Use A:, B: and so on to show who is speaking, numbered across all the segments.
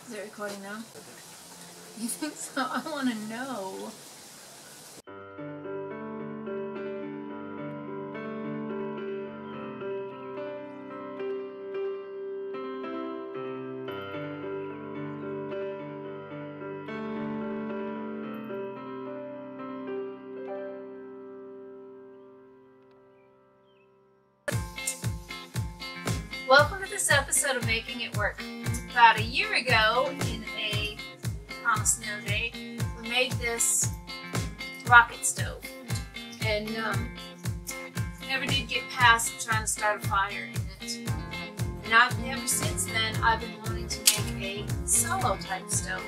A: Is it recording now? You think so? I want to know. Welcome to this episode of Making It Work. About a year ago, on a snow day, we made this rocket stove, and never did get past trying to start a fire in it. And ever since then, I've been wanting to make a solo type stove,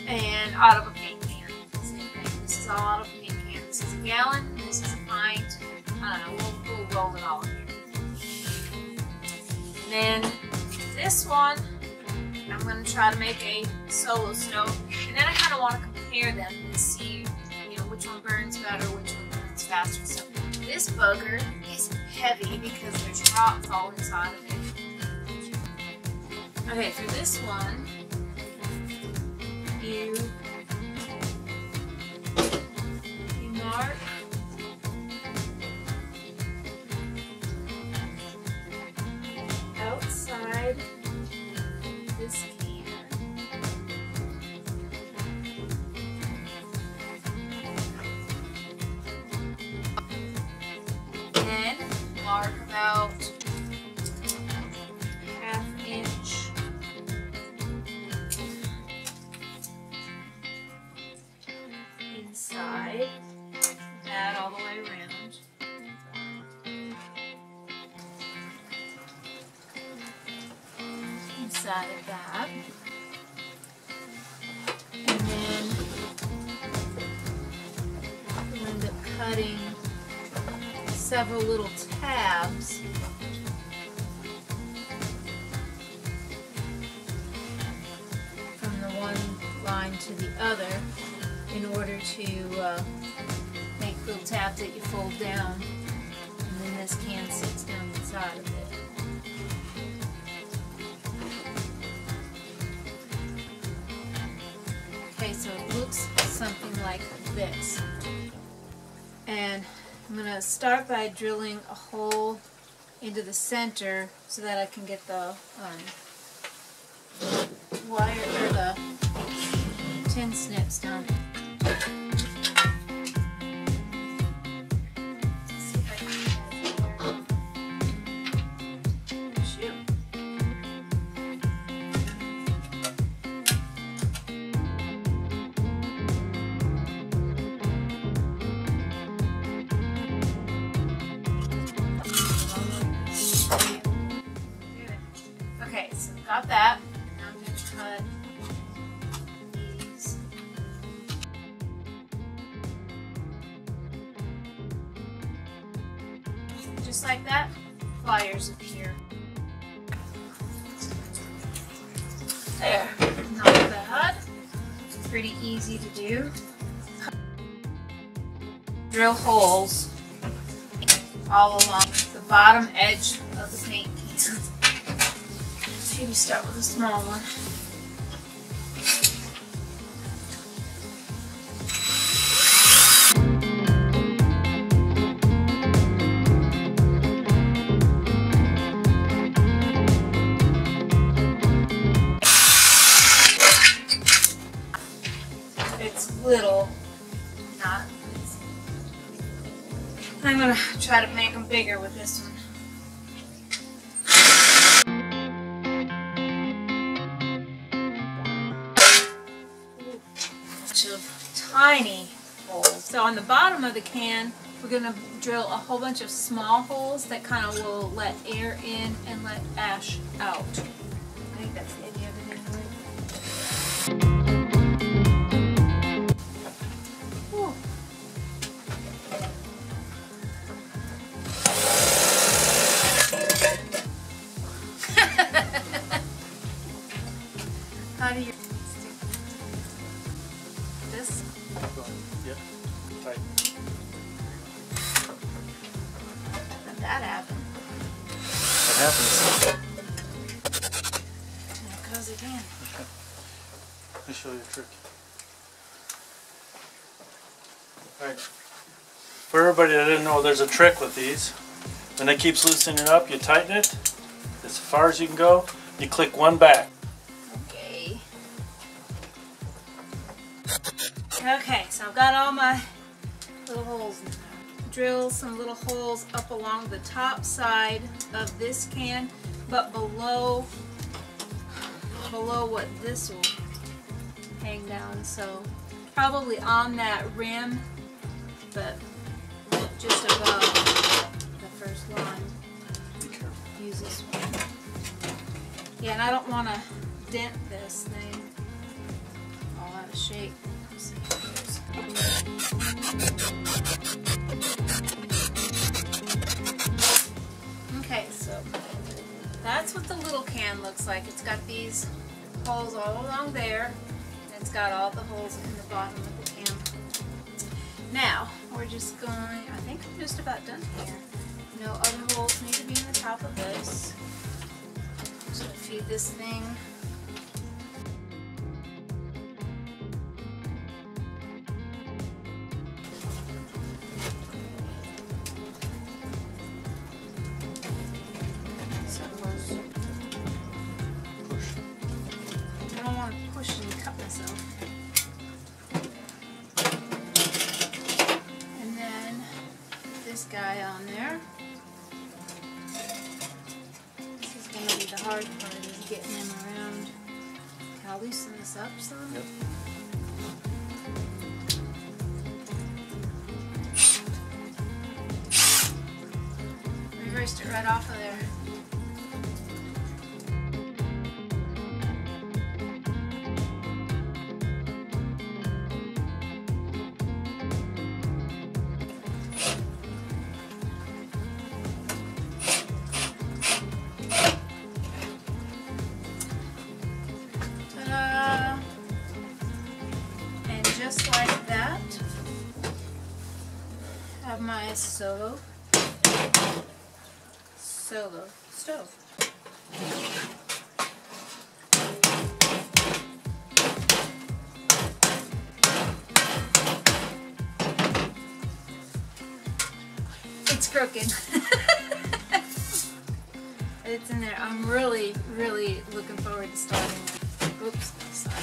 A: and out of a paint can. Same thing. This is all out of a paint can. This is a gallon. This is a pint. I don't know. We'll roll it all in here. And then this one, I'm going to try to make a solo stove, and then I kind of want to compare them and see, which one burns better, which one burns faster. So this bugger is heavy because there's rocks all inside of it. Okay, for this one, you mark outside this can, and mark about ½ inch inside, that all the way around. Inside of that, and then we'll end up cutting several little tabs from the one line to the other in order to make little tabs that you fold down, and then this can sits down inside of it. Okay, so it looks something like this. And I'm going to start by drilling a hole into the center so that I can get the wire or the tin snips down. Okay, so got that. Now I'm going to cut these. Just like that, pliers appear. There, not bad. Pretty easy to do. Drill holes all along the bottom edge of the paint can. Maybe start with a small one. It's little, not. I'm gonna try to make them bigger with this one. Tiny holes. So on the bottom of the can, we're going to drill a whole bunch of small holes that kind of will let air in and let ash out. I think that's the idea of it anyway. How do you this?
B: Yep. Tight.
A: Let that happen.
B: What happens?
A: as I can.
B: Okay. Let me show you a trick. Alright. For everybody that didn't know, there's a trick with these. When it keeps loosening up, you tighten it as far as you can go. You click one back.
A: Okay. Okay, so I've got all my little holes in there. Drill some little holes up along the top side of this can, but below what this will hang down. So probably on that rim, but just above the first line.
B: Be careful.
A: Use this one. Yeah, and I don't want to dent this thing all out of shape. Let's see how it goes. Okay, so that's what the little can looks like. It's got these holes all along there, and it's got all the holes in the bottom of the can. Now, we're just going, I think we're just about done here. No other holes need to be in the top of this. Just gonna feed this thing. I don't want to push and cut myself. And then this guy on there. This is going to be the hard part, is getting him around. Can I loosen this up some?
B: Yep.
A: Reversed it right off of there. Ta-da! And just like that, I have my solo stove. It's crooked. It's in there. I'm really looking forward to starting it. Oops, sorry.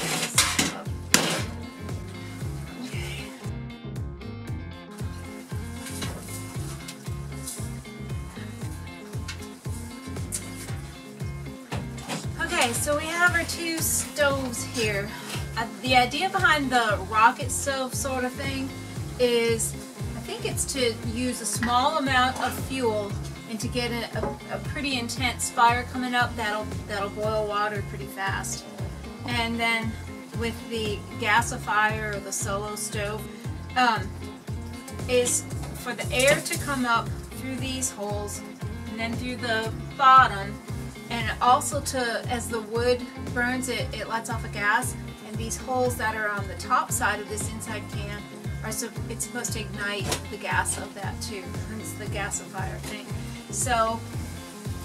A: Okay. Okay, so we have our two stoves here. The idea behind the rocket stove sort of thing is, I think it's to use a small amount of fuel and to get a pretty intense fire coming up that'll boil water pretty fast. And then with the gasifier or the solo stove, is for the air to come up through these holes and then through the bottom, and also to, as the wood burns, it lets off a gas, and these holes that are on the top side of this inside can it's supposed to ignite the gas of that too. It's the gasifier thing. So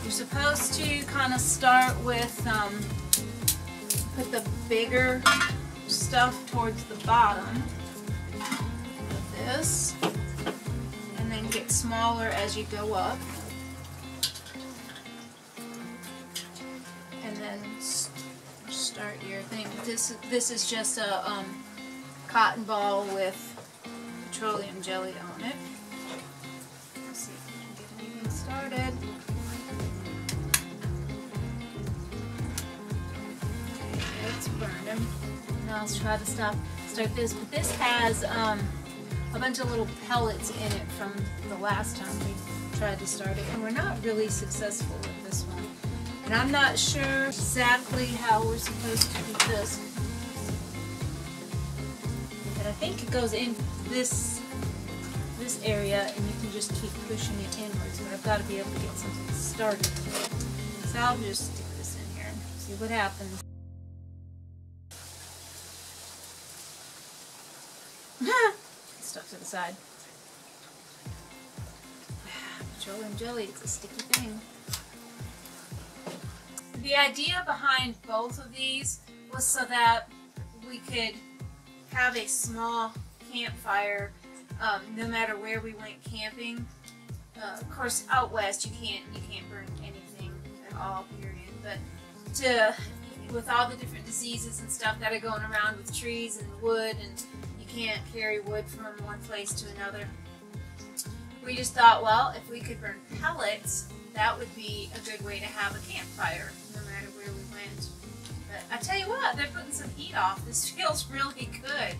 A: you're supposed to kind of start with put the bigger stuff towards the bottom of this, and then get smaller as you go up, and then start your thing. This is just a cotton ball with petroleum jelly on it. Let's see if we can get anything started. Okay, it's burning. Now let's try to start this. But this has a bunch of little pellets in it from the last time we tried to start it, and we're not really successful with this one. And I'm not sure exactly how we're supposed to do this. And I think it goes in this area, and you can just keep pushing it inwards, but I've got to be able to get something started. So I'll just stick this in here and see what happens. Stuck to the side. Petroleum jelly, it's a sticky thing. The idea behind both of these was so that we could have a small campfire no matter where we went camping. Of course, out west you can't burn anything at all, period. But with all the different diseases and stuff that are going around with trees and wood, and you can't carry wood from one place to another, we just thought, well, if we could burn pellets, that would be a good way to have a campfire no matter where we went. But I tell you what, they're putting some heat off. This feels really good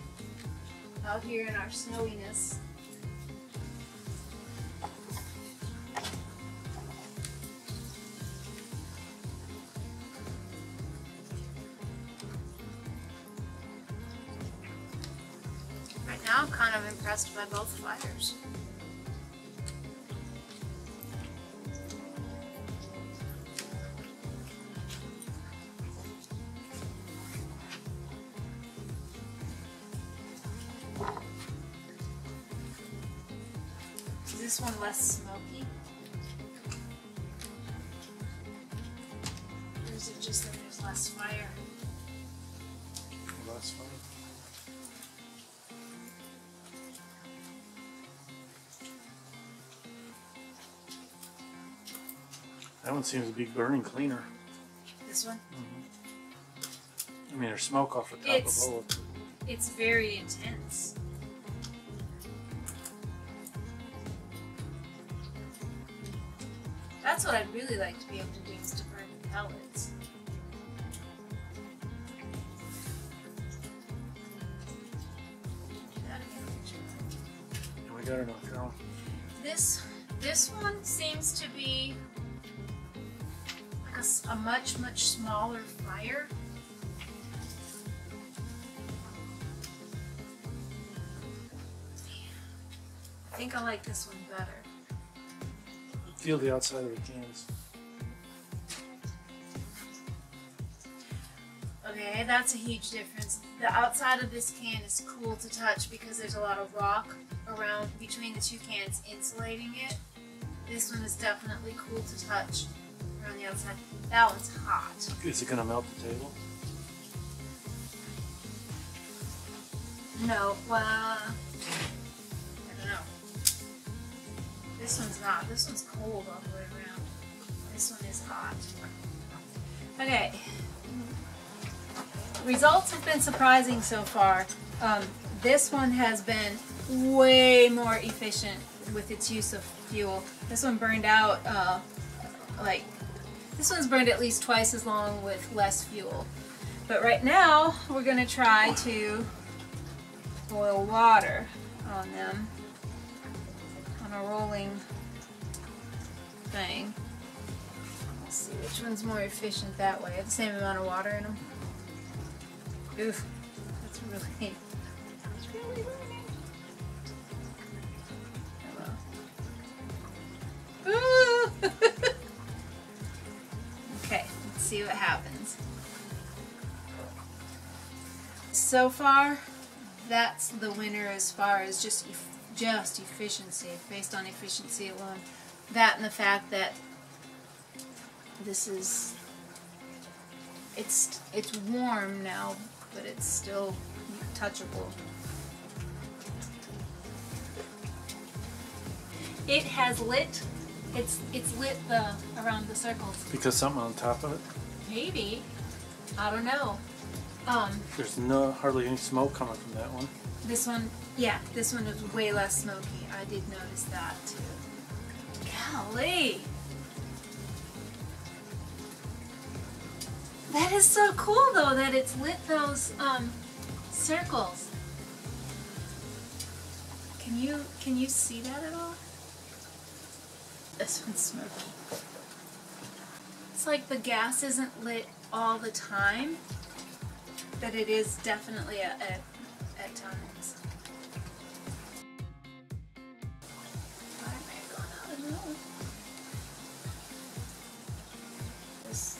A: out here in our snowiness. Right now I'm kind of impressed by both fires. Is this one less smoky? Or is it just that there's less fire?
B: Less fire. That one seems to be burning cleaner.
A: This one?
B: I mean, there's smoke off the top of both.
A: It's very intense. That's what I'd really like to be able to do, is to burn pellets.
B: And we got enough, Carol.
A: This one seems to be like a much smaller fire. I think I like this one better.
B: Feel the outside of the cans.
A: Okay, that's a huge difference. The outside of this can is cool to touch because there's a lot of rock around between the two cans insulating it. This one is definitely cool to touch around the outside. That one's hot.
B: Is it going to melt the table?
A: No, well, I don't know. This one's not. This one's cold all the way around. This one is hot. Okay. Results have been surprising so far. This one has been way more efficient with its use of fuel. This one burned out, this one's burned at least twice as long with less fuel. But right now, we're going to try to boil water on them on a rolling thing. Let's see which one's more efficient that way. The same amount of water in them. Oof, that's really burning. Hello. Ooh. Okay, let's see what happens. So far, that's the winner as far as just efficiency, based on efficiency alone. That and the fact that this is, it's warm now, but it's still touchable. It has lit, it's lit around the circles.
B: Because something on top of it?
A: Maybe. I don't know.
B: There's hardly any smoke coming from that one.
A: This one, yeah, this one is way less smoky. I did notice that too. Golly! That is so cool though that it's lit those circles. Can you see that at all? This one's smoky. It's like the gas isn't lit all the time, but it is definitely at times. I may have gone out of know. This.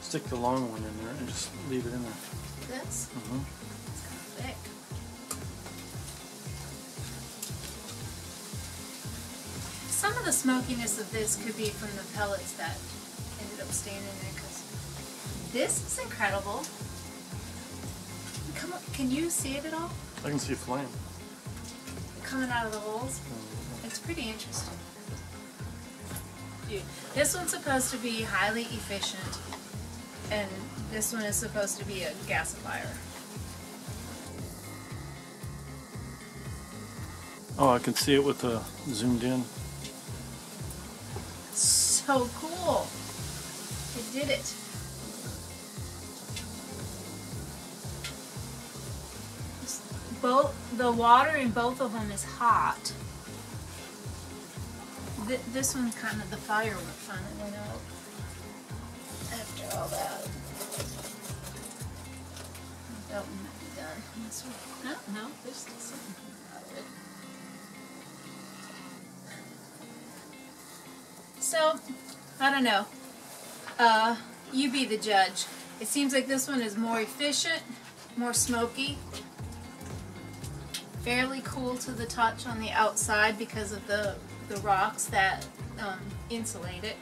B: Stick the long one in there and just leave it in there.
A: This?
B: Mm-hmm.
A: It's kind of thick. some of the smokiness of this could be from the pellets that ended up staying in there, because this is incredible. Come on, can you see it at all?
B: I can see flame.
A: Coming out of the holes? It's pretty interesting. Dude, this one's supposed to be highly efficient, and this one is supposed to be a gasifier.
B: Oh, I can see it with the zoomed in.
A: So cool. It did it. The water in both of them is hot. This one's kind of the firewood finally went out after all that. That one might be done. This one. No, there's still something out of it. So, I don't know. You be the judge. It seems like this one is more efficient, more smoky, fairly cool to the touch on the outside because of the rocks that insulate it.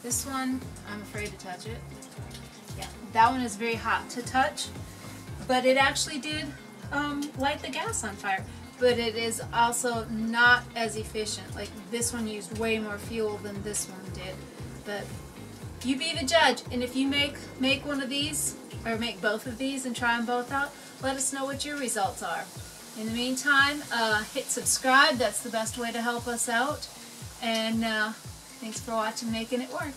A: This one, I'm afraid to touch it. Yeah, that one is very hot to touch, but it actually did light the gas on fire. But it is also not as efficient. Like this one used way more fuel than this one did. But you be the judge, and if you make one of these, or make both of these and try them both out, let us know what your results are. In the meantime, hit subscribe. That's the best way to help us out. And thanks for watching Making It Work.